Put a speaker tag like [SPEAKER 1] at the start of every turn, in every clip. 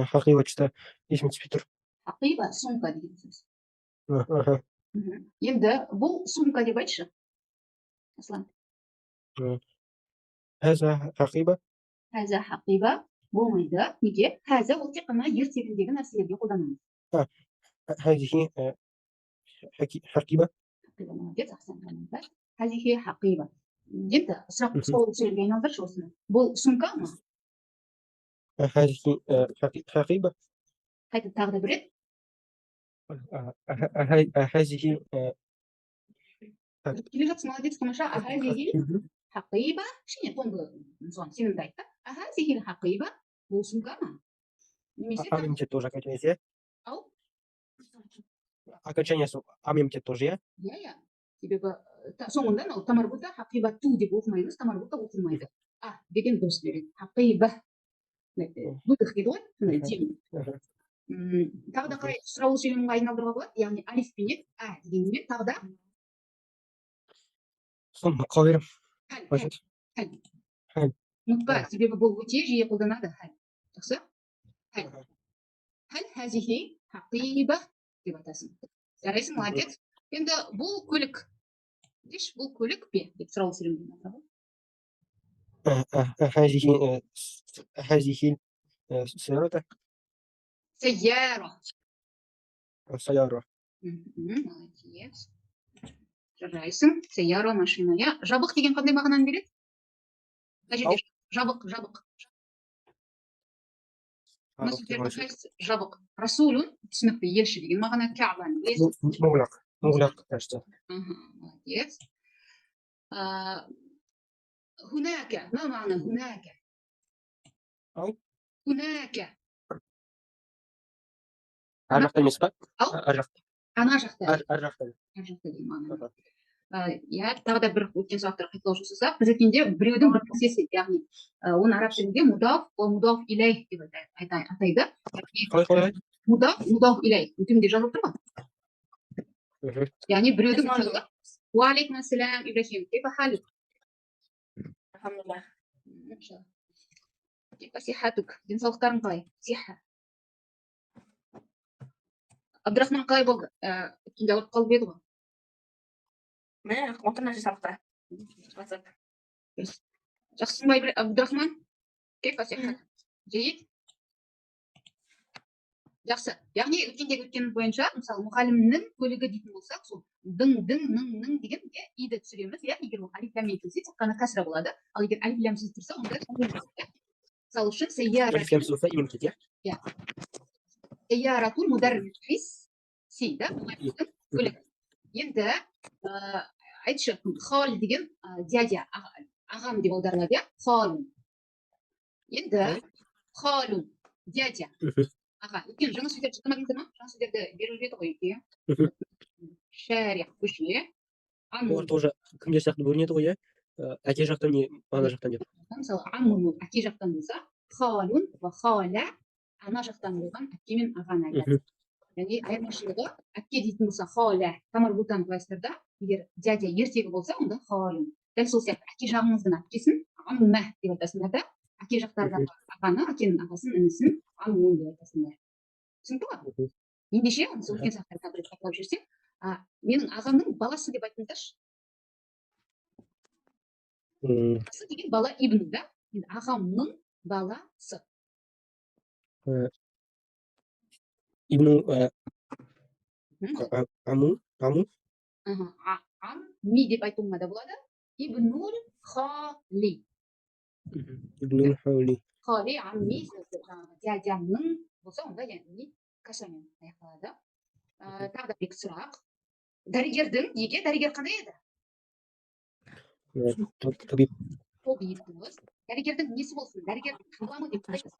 [SPEAKER 1] حقيبة اسم تبيتر.
[SPEAKER 2] حقيبة سمكة деген сөз.
[SPEAKER 1] أها.
[SPEAKER 2] Енді бұл сумка деп айтшы, Аслан.
[SPEAKER 1] هذا حقيبة.
[SPEAKER 2] Хәза хақиба болмайды. Неге? Хәза ол тек қана ертегіндегі нәрселерге қолданамыз.
[SPEAKER 1] هذه حقيبة.
[SPEAKER 2] Молодец, Ахсан. Хәзихи хақиба. Енді сол сөйлеуге айналдыршы осыны. Бұл сумка ма?
[SPEAKER 1] هذه حقيبة.
[SPEAKER 2] Қайтып тағы да бір рет.
[SPEAKER 1] هذه
[SPEAKER 2] Келе жатсың, молодец, тамаша. Хәзихи хақиба. Кішкене тонды сенімді айтты. Хәзихи хақиба. Бұл сумка ма? Немесе
[SPEAKER 1] амимте тоже окончание.
[SPEAKER 2] Ау?
[SPEAKER 1] Окончание амимте тоже я?
[SPEAKER 2] Иә. Себебі соңында тамарбута хақиба ту деп оқымаймыз, тамарбута оқылмайды. Деген дыбыс береді. Хақиба. Бұдық дейді ғой, сондай тем. Тағы да қалай сұраулы сөйлемге айналдыруға болады, яғни алиф пен дегенмен тағы да
[SPEAKER 1] сон қала берем.
[SPEAKER 2] Хәл. Ұмытпа, себебі бұл өте жиі қолданады. Жақсы? Хәл хәзихи хақиба деп атасың. Жарайсың, молодец. Енді бұл көлік. Деш, бұл көлік пе деп сұраулы сөйлемге айналдыруға.
[SPEAKER 1] هذه سيارة. سيارة.
[SPEAKER 2] Молодец. Жарайсың. Сәйяра машина. Жабық деген қандай мағынаны береді? Жабық. Жабық. Расулун түсінікті елші деген мағына кәбаны білесіз?
[SPEAKER 1] مغلق.
[SPEAKER 2] Молодец. هناك. ما معنى هناك؟ هناك.
[SPEAKER 1] أرجحت المسبق.
[SPEAKER 2] أنا тағы да бір өткен сұрақтар қайталау жасасақ, біз өткенде біреудің бір нәрсесі, яғни оны араб тілінде мудаф илейх деп атайды.
[SPEAKER 1] Қалай?
[SPEAKER 2] Мудаф илейх. Өтімде жазылып тұр ма? Яғни біреудің мысалы, ва алейкум ассалам Ибрахим, кейфа халук? Алхамдулилlah. Кейфа сихатук? Денсаулықтарың қалай? Сиха. Абдрахман қалай болды? Өткенде ауырып қалып еді ғой.
[SPEAKER 3] Мен отырна жасалықта.
[SPEAKER 2] Жақсың ба, Абдрахман? Кейфа сихат? Жейд? Жақсы. Яғни өткеннің бойынша, мысалы, мұғалімнің көлігі дейтін болсақ, сол ның деген иді түсіреміз. Егер ол алиф ләммен келсе, тек қана кәсіра болады. Ал егер алиф ләмсіз тұрса, онда мысалы үшін Сәйяратул мударрис да, мұғалімнің көлігі. Енді айтшы, хал деген дядя, ағам деп аударылады, халун. Енді халун, дядя, аға. Өткен жаңа сөздер шықтамадыңыздар ма? Жаңа сөздерді беріліп еді ғой үйге. Шәрих, көше.
[SPEAKER 1] Олар тоже кімге сияқты бөлінеді ғой, әке жақтан не, ана жақтан деп.
[SPEAKER 2] Мысалы, амму әке жақтан болса, халун ва халя ана жақтан болған әке мен ағаны айтады. Яғни айырмашылығы әке дейтін болса халя, тамарбутан кластарда, егер дядя ертегі болса, онда халун. Дәл сол сияқты әке жағыңыздың әпкесін амма деп айтасыңдар да, әке жақтардағы ағаны, әкенің ағасын, інісін аммун деп айтасыңдар. Түсінікті ма? Ендеше, өткен сұрақтарға бір қайталап жүрсек, менің ағамның баласы деп айтыңыздаршы. Баласы деген бала ибн да, ағамның баласы.
[SPEAKER 1] Ибну аму.
[SPEAKER 2] Ми деп айтуыңа да болады. Ибнул хали.
[SPEAKER 1] Ибнул хали.
[SPEAKER 2] Хали, амми, дядямның болса, онда яғни кашамен аяқталады. Тағы да бір сұрақ. Дәрігердің, неге дәрігер қандай еді?
[SPEAKER 1] Табиб.
[SPEAKER 2] Дәрігердің несі болсын? Дәрігердің қаламы деп айтасыз.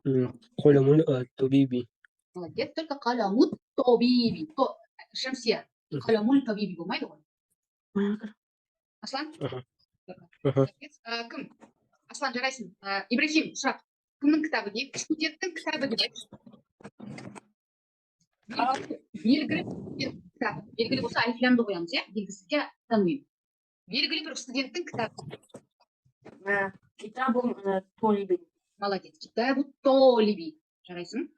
[SPEAKER 1] Қаламул табиби.
[SPEAKER 2] Молодец, только қаламут табиби. Шамсия. Қаламул табиби болмайды ғой. Аслан? Кім? Аслан, жарайсың. Ибрахим, сұрақ. Кімнің кітабы дейік? Студенттің кітабы деп айтшы. Белгілі болса, алифлямды қоямыз, белгісізге тануым. Белгілі бір студенттің кітабы.
[SPEAKER 3] Китабым толибин.
[SPEAKER 2] Молодец. Китабу толиби. Жарайсың.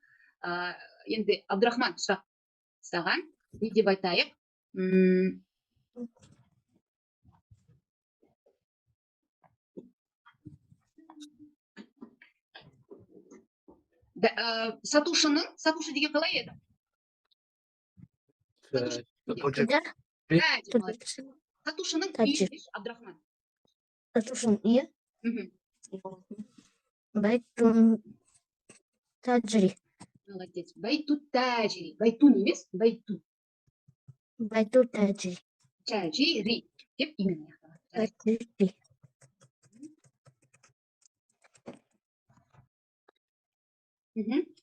[SPEAKER 2] Енді Абдрахман сұрақ саған. Не деп айтайық? Сатушы деген қалай еді?
[SPEAKER 3] Тужар.
[SPEAKER 2] Сатушының
[SPEAKER 3] Таджир.
[SPEAKER 2] үйі Абдрахман.
[SPEAKER 3] Сатушин үйі.
[SPEAKER 2] Мгм.
[SPEAKER 3] Байтун таджири.
[SPEAKER 2] Молодец. Байту таджири. Байтун емес, байту.
[SPEAKER 3] Байту таджири.
[SPEAKER 2] Таджири деп именно аяқталады.
[SPEAKER 3] Таджири.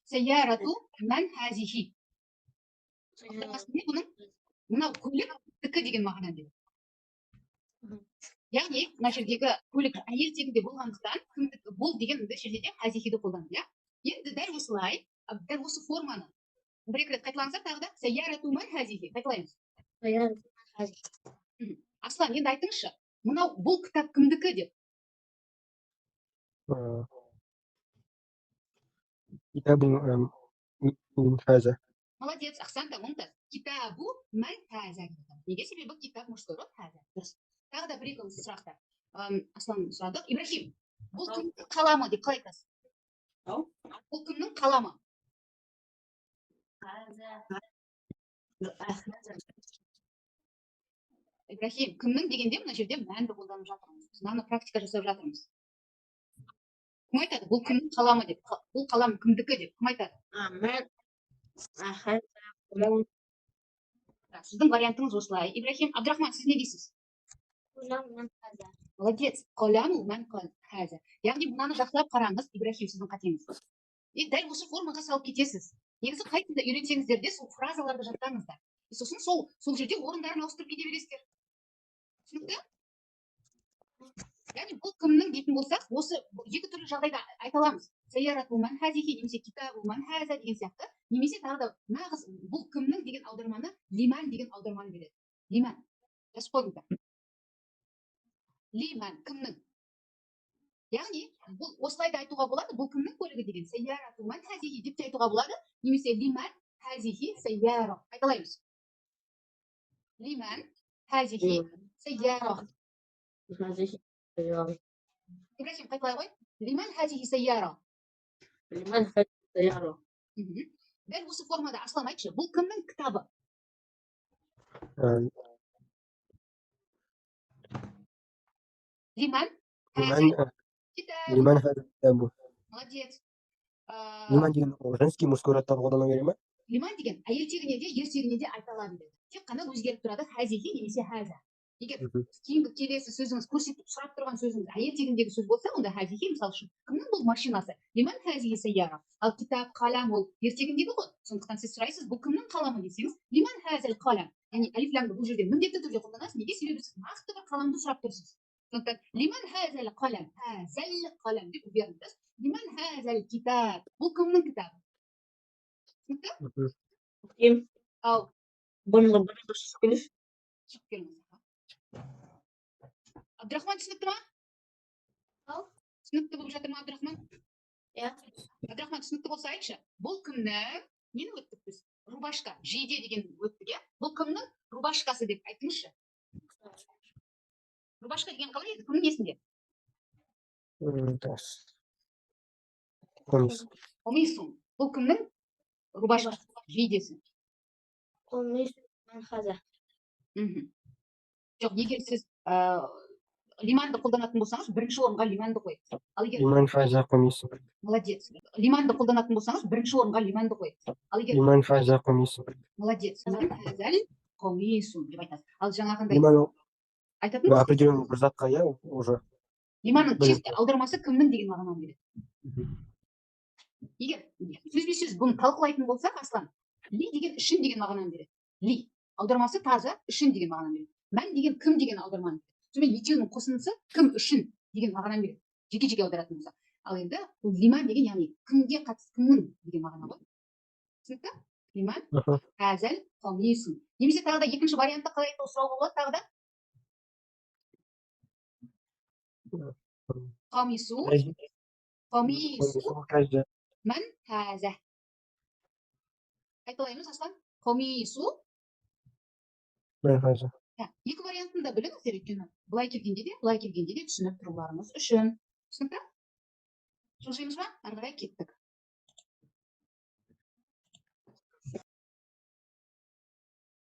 [SPEAKER 2] Сайярату ман хазихи. Бұның мынау көлік тікі деген мағына береді. Яғни мына жердегі көлік әйел тегінде болғандықтан кімдікі бұл деген жерде де хазихиді қолданды, иә? Енді дәл осылай, дәл осы форманы бір-екі рет қайталаңыздар тағы да. Сайярату ман хазихи. Қайталаймыз. Аслан, енді айтыңызшы, мынау бұл кітап кімдікі деп?
[SPEAKER 1] كتاب من هذا.
[SPEAKER 2] Молодец, Ахсанта, мумтаз. Китабу ман хаза. Неге себебі китап мужской род хаза. Дұрыс. Тағы да бір-екі сұрақтар. Аслан сұрадық. Ибрахим, бұл кімнің қаламы деп қалай айтасыз? Бұл кімнің қаламы? Ибрахим, кімнің дегенде мына жерде мәнді қолданып жатырмыз. Біз мынаны практика жасап жатырмыз. Кім айтады? Бұл кімнің қаламы деп. Бұл қалам кімдікі деп. Кім айтады? Сіздің вариантыңыз осылай. Ибрахим, Абдрахман, сіз не дейсіз? Молодец. Қоламу ман хаза. Яғни мынаны жақсылап қараңыз, Ибрахим, сіздің қатеңіз. Дәл осы формаға салып кетесіз. Негізі қайтында үйренсеңіздер де сол фразаларды жаттаңыздар. Сосын сол жерде орындарын ауыстырып кете бересіздер. Түсінікті? Яғни бұл кімнің дейтін болсақ, осы екі түрлі жағдайда айта аламыз. Сайярату ман хазихи немесе китабу ман хаза деген сияқты, немесе тағы да нағыз бұл кімнің деген аударманы лиман деген аударманы береді. Лиман. Жазып қойыңыздар. Лиман кімнің? Яғни бұл осылай да айтуға болады, бұл кімнің көлігі деген сайярату ман хазихи деп те айтуға болады, немесе лиман хазихи сайяра. Айталаймыз. Лиман хазихи сайяра. Ибрахим, қайталай ғой. Лиман хазихи сайяра. Дәл осы формада Аслан айтшы, бұл кімнің кітабы? Лиман
[SPEAKER 1] لمن هذا الكتاب.
[SPEAKER 2] Молодец.
[SPEAKER 1] لمن деген женский мужской родта қолдана бере ме?
[SPEAKER 2] Лиман деген әйел тегіне де, ер тегіне де айта алады. Тек қана өзгеріп тұрады хазихи немесе хаза. Егер кейінгі келесі сөзіңіз көрсетіп сұрап тұрған сөзіңіз әйел тегіндегі сөз болса, онда хазихи мысалы үшін кімнің бұл машинасы? Лиман хазихи сайяра. Ал китап, қалам ол ертегіндегі ғой. Сондықтан сіз сұрайсыз, бұл кімнің қаламы десеңіз, лиман хазал қалам. Яғни алиф ламды бұл жерде міндетті түрде қолданасыз. Неге? Себебі сіз нақты бір қаламды сұрап тұрсыз. Сондықтан лиман хазал қалам, хазал қалам деп беріңіз. Лиман хазал китап. Бұл кімнің кітабы? Түсінікті? Ал
[SPEAKER 3] Бұнғы шықпеліш.
[SPEAKER 2] Абдрахман түсінікті ма? Түсінікті болып жатыр ма, Абдрахман? Абдрахман түсінікті болса айтшы. Бұл кімнің? Нені өттік біз? Рубашка. Жейде деген өттік, е? Бұл кімнің рубашкасы деп айтыңызшы. Рубашка деген қалай еді? Кімнің есінде? Комисун. Бұл кімнің рубашкасы? Жейдесі. Жоқ, егер сіз лиманды қолданатын болсаңыз, бірінші орынға лиманды қойыңыз.
[SPEAKER 1] Лиман хаза комиссия.
[SPEAKER 2] Молодец. Лиманды қолданатын болсаңыз, бірінші орынға лиманды қойыңыз.
[SPEAKER 1] Лиман хаза комиссия.
[SPEAKER 2] Молодец. Лиман хазал комиссия деп айтасыз. Ал жаңағындай айтатын болсаңыз,
[SPEAKER 1] определенный бір затқа, иә, уже.
[SPEAKER 2] Лиманның чисто аудармасы кімнің деген мағынаны береді. Егер сөзбе-сөз бұны талқылайтын болсақ, Аслан, ли деген үшін деген мағынаны береді. Ли. Аудармасы таза үшін деген мағынаны береді. Мән деген кім деген аударманы береді. Сонымен екеуінің қосындысы кім үшін деген мағынаны береді. Жеке-жеке аударатын болсақ. Ал енді бұл лиман деген, яғни кімге қатысты кімнің деген мағына ғой. Түсінікті? Лиман хазал комиссун. Немесе тағы да екінші вариантта қалай сұрауға болады тағы да? Комиссун Komisu
[SPEAKER 1] Каждый.
[SPEAKER 2] man haza. Aytalaymiz aslan. Komisu.
[SPEAKER 1] Каждый.
[SPEAKER 2] Екі вариантын да біліңіздер, өйткені былай келгенде де түсініп тұруларыңыз үшін. Түсінікті? Жылжимыз ба? Ары қарай кеттік.